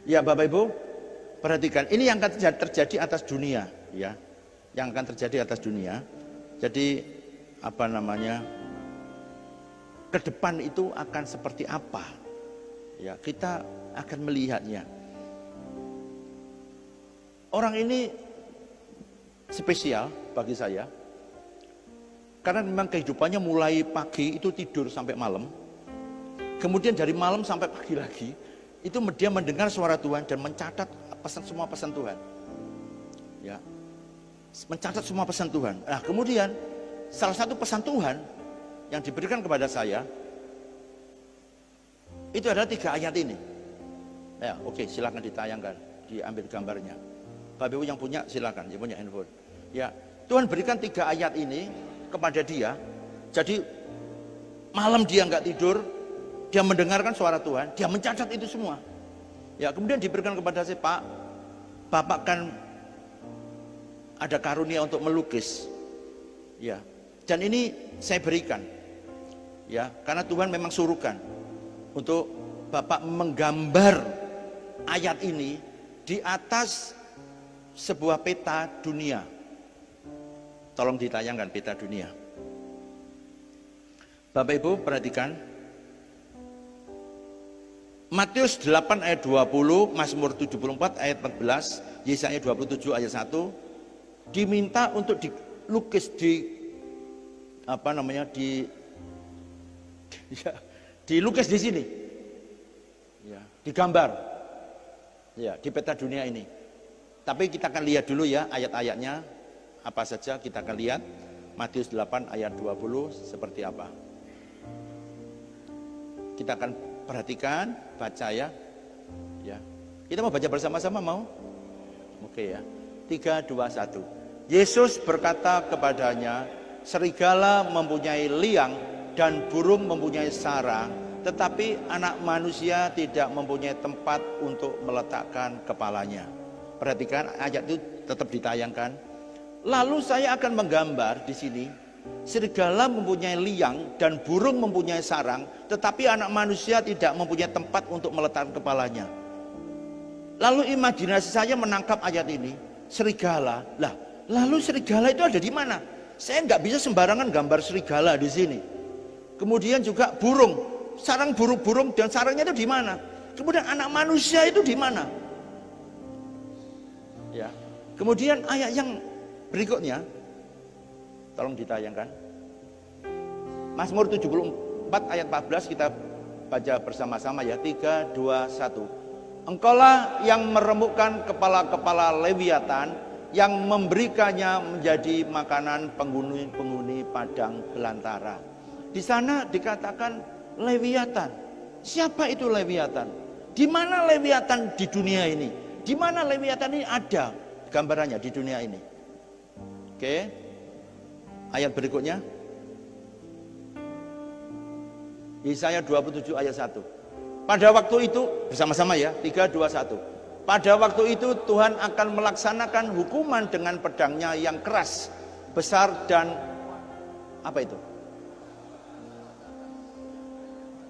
Ya Bapak Ibu, perhatikan, ini yang akan terjadi atas dunia, ya, yang akan terjadi atas dunia. Jadi apa namanya, ke depan itu akan seperti apa? Ya, kita akan melihatnya. Orang ini spesial bagi saya, karena memang kehidupannya mulai pagi itu tidur sampai malam, kemudian dari malam sampai pagi lagi, itu dia mendengar suara Tuhan dan mencatat semua pesan Tuhan. Ya, mencatat semua pesan Tuhan. Nah, kemudian salah satu pesan Tuhan yang diberikan kepada saya itu adalah 3 ayat ini. Ya, oke, silakan ditayangkan, diambil gambarnya. Bapak Ibu yang punya silakan, yang punya handphone. Ya, Tuhan berikan 3 ayat ini kepada dia. Jadi malam dia nggak tidur, dia mendengarkan suara Tuhan, dia mencatat itu semua. Ya, kemudian diberikan kepada saya, Pak, Bapak kan ada karunia untuk melukis. Ya, dan ini saya berikan. Ya, karena Tuhan memang suruhkan untuk Bapak menggambar ayat ini di atas sebuah peta dunia. Tolong ditayangkan peta dunia. Bapak Ibu perhatikan, Matius 8 ayat 20, Mazmur 74 ayat 14, Yesaya 27 ayat 1 diminta untuk dilukis dilukis di sini. Ya, digambar. Ya, di peta dunia ini. Tapi kita akan lihat dulu ya ayat-ayatnya apa saja, kita akan lihat Matius 8 ayat 20 seperti apa. Kita akan perhatikan, baca ya. Ya. Kita mau baca bersama-sama mau? Oke ya. 3 2 1. Yesus berkata kepadanya, serigala mempunyai liang dan burung mempunyai sarang, tetapi anak manusia tidak mempunyai tempat untuk meletakkan kepalanya. Perhatikan ayat itu tetap ditayangkan. Lalu saya akan menggambar di sini, serigala mempunyai liang dan burung mempunyai sarang, tetapi anak manusia tidak mempunyai tempat untuk meletakkan kepalanya. Lalu imajinasi saya menangkap ayat ini, serigala. Lah, lalu serigala itu ada di mana? Saya nggak bisa sembarangan gambar serigala di sini. Kemudian juga burung, sarang burung-burung dan sarangnya itu di mana? Kemudian anak manusia itu di mana? Ya. Kemudian ayat yang berikutnya, tolong ditayangkan. Mazmur 74 ayat 14 kita baca bersama-sama ya. 3 2 1. Engkaulah yang meremukkan kepala-kepala Lewiatan, yang memberikannya menjadi makanan penghuni-penghuni padang belantara. Di sana dikatakan Lewiatan. Siapa itu Lewiatan? Di mana Lewiatan di dunia ini? Di mana Lewiatan ini ada gambarannya di dunia ini? Oke. Ayat berikutnya. Yesaya 27 ayat 1. Pada waktu itu, bersama-sama ya, 3 2 1. Pada waktu itu Tuhan akan melaksanakan hukuman dengan pedangnya yang keras, besar dan apa itu?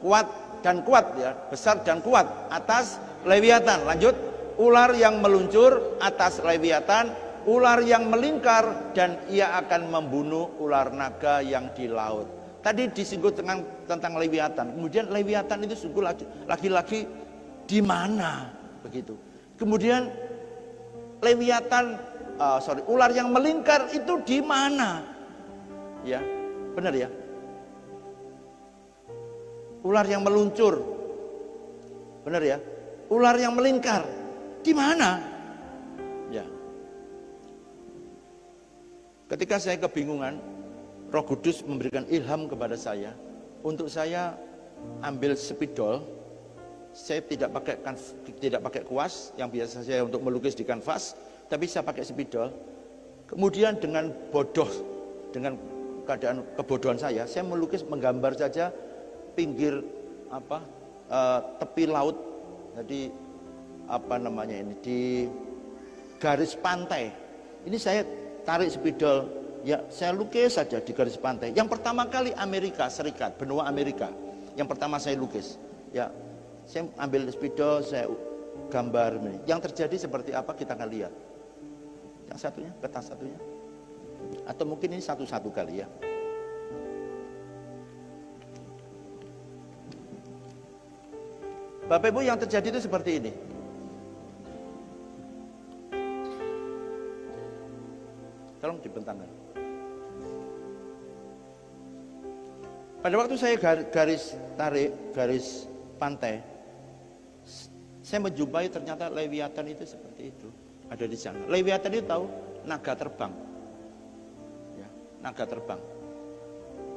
Kuat ya, besar dan kuat atas Lewiatan. Lanjut, ular yang meluncur atas Lewiatan, ular yang melingkar, dan ia akan membunuh ular naga yang di laut. Tadi disinggung tentang Lewiatan. Kemudian Lewiatan itu sungguh lagi-lagi di mana begitu. Kemudian Lewiatan, ular yang melingkar itu di mana? Ya, benar ya. Ular yang meluncur, benar ya. Ular yang melingkar, di mana? Ya. Ketika saya kebingungan, Roh Kudus memberikan ilham kepada saya untuk saya ambil spidol. Saya tidak pakai kuas yang biasa saya untuk melukis di kanvas, tapi saya pakai spidol. Kemudian dengan keadaan kebodohan saya menggambar saja pinggir tepi laut. Jadi di garis pantai. Ini saya tarik spidol, ya saya lukis saja di garis pantai. Yang pertama kali Amerika Serikat, benua Amerika, yang pertama saya lukis. Ya, saya ambil spidol, saya gambar ini. Yang terjadi seperti apa kita akan lihat. Yang satunya, peta satunya. Atau mungkin ini satu-satu kali ya. Bapak Ibu, yang terjadi itu seperti ini. Tolong dibentangkan. Pada waktu saya garis tarik, garis pantai, saya menjumpai ternyata Lewiatan itu seperti itu. Ada di sana. Lewiatan itu tahu naga terbang. Ya, naga terbang.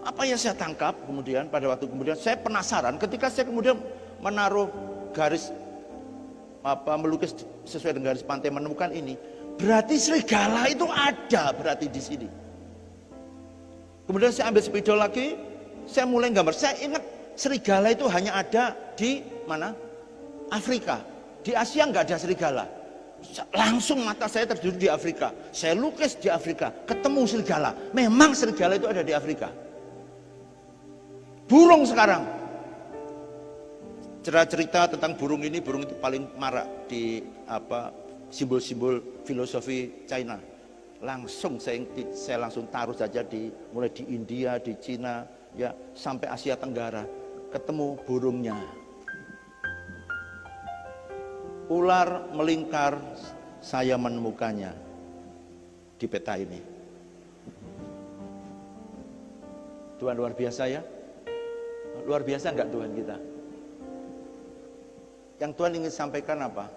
Apa yang saya tangkap kemudian pada waktu kemudian saya penasaran ketika saya kemudian menaruh garis melukis sesuai dengan garis pantai menemukan ini, berarti serigala itu ada berarti di sini. Kemudian saya ambil spidol lagi, saya mulai gambar. Saya ingat serigala itu hanya ada di mana? Afrika. Di Asia nggak ada serigala. Langsung mata saya tertuju di Afrika. Saya lukis di Afrika, ketemu serigala. Memang serigala itu ada di Afrika. Burung sekarang. Cerita tentang burung ini, burung itu paling marak di simbol-simbol filosofi China. Langsung saya langsung taruh saja mulai di India, di Cina, ya sampai Asia Tenggara, ketemu burungnya. Ular melingkar, saya menemukannya di peta ini. Tuhan luar biasa ya. Luar biasa enggak Tuhan kita? Yang Tuhan ingin sampaikan apa?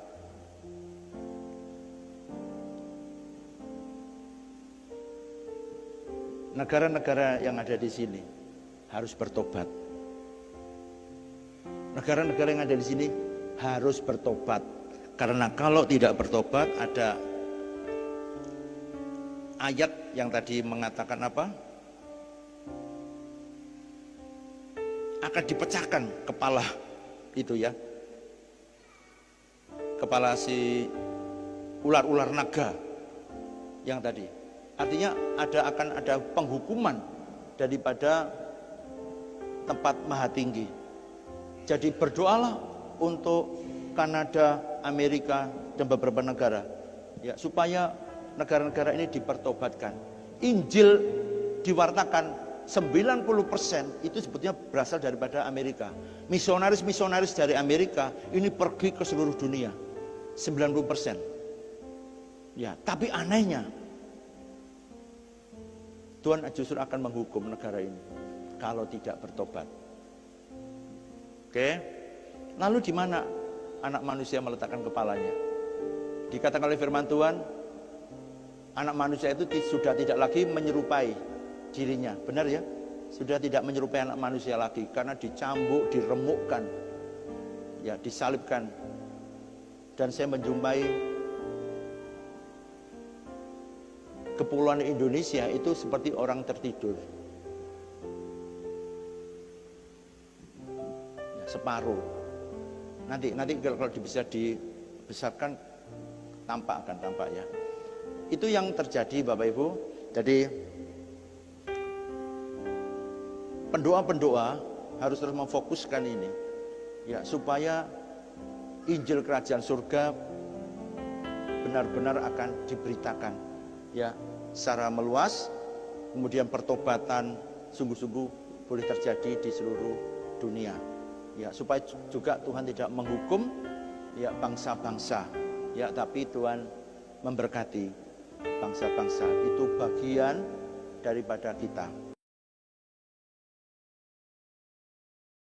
Negara-negara yang ada di sini harus bertobat. Negara-negara yang ada di sini harus bertobat. Karena kalau tidak bertobat, ada ayat yang tadi mengatakan apa? Akan dipecahkan kepala itu ya. Kepala si ular-ular naga yang tadi. Artinya akan ada penghukuman daripada tempat maha tinggi. Jadi berdoalah untuk Kanada, Amerika dan beberapa negara ya, supaya negara-negara ini dipertobatkan. Injil diwartakan 90% itu sebetulnya berasal daripada Amerika. Misionaris-misionaris dari Amerika ini pergi ke seluruh dunia. 90%. Ya, tapi anehnya Tuhan justru akan menghukum negara ini kalau tidak bertobat. Oke. Lalu di mana anak manusia meletakkan kepalanya? Dikatakan oleh firman Tuhan, anak manusia itu sudah tidak lagi menyerupai dirinya. Benar ya? Sudah tidak menyerupai anak manusia lagi karena dicambuk, diremukkan, ya, disalibkan. Dan saya menjumpai kepulauan Indonesia itu seperti orang tertidur. Ya, separuh. Nanti kalau bisa dibesarkan akan tampak ya. Itu yang terjadi Bapak Ibu. Jadi pendoa-pendoa harus terus memfokuskan ini ya, supaya Injil Kerajaan Surga benar-benar akan diberitakan ya secara meluas, kemudian pertobatan sungguh-sungguh boleh terjadi di seluruh dunia ya, supaya juga Tuhan tidak menghukum ya bangsa-bangsa ya, tapi Tuhan memberkati bangsa-bangsa. Itu bagian daripada kita.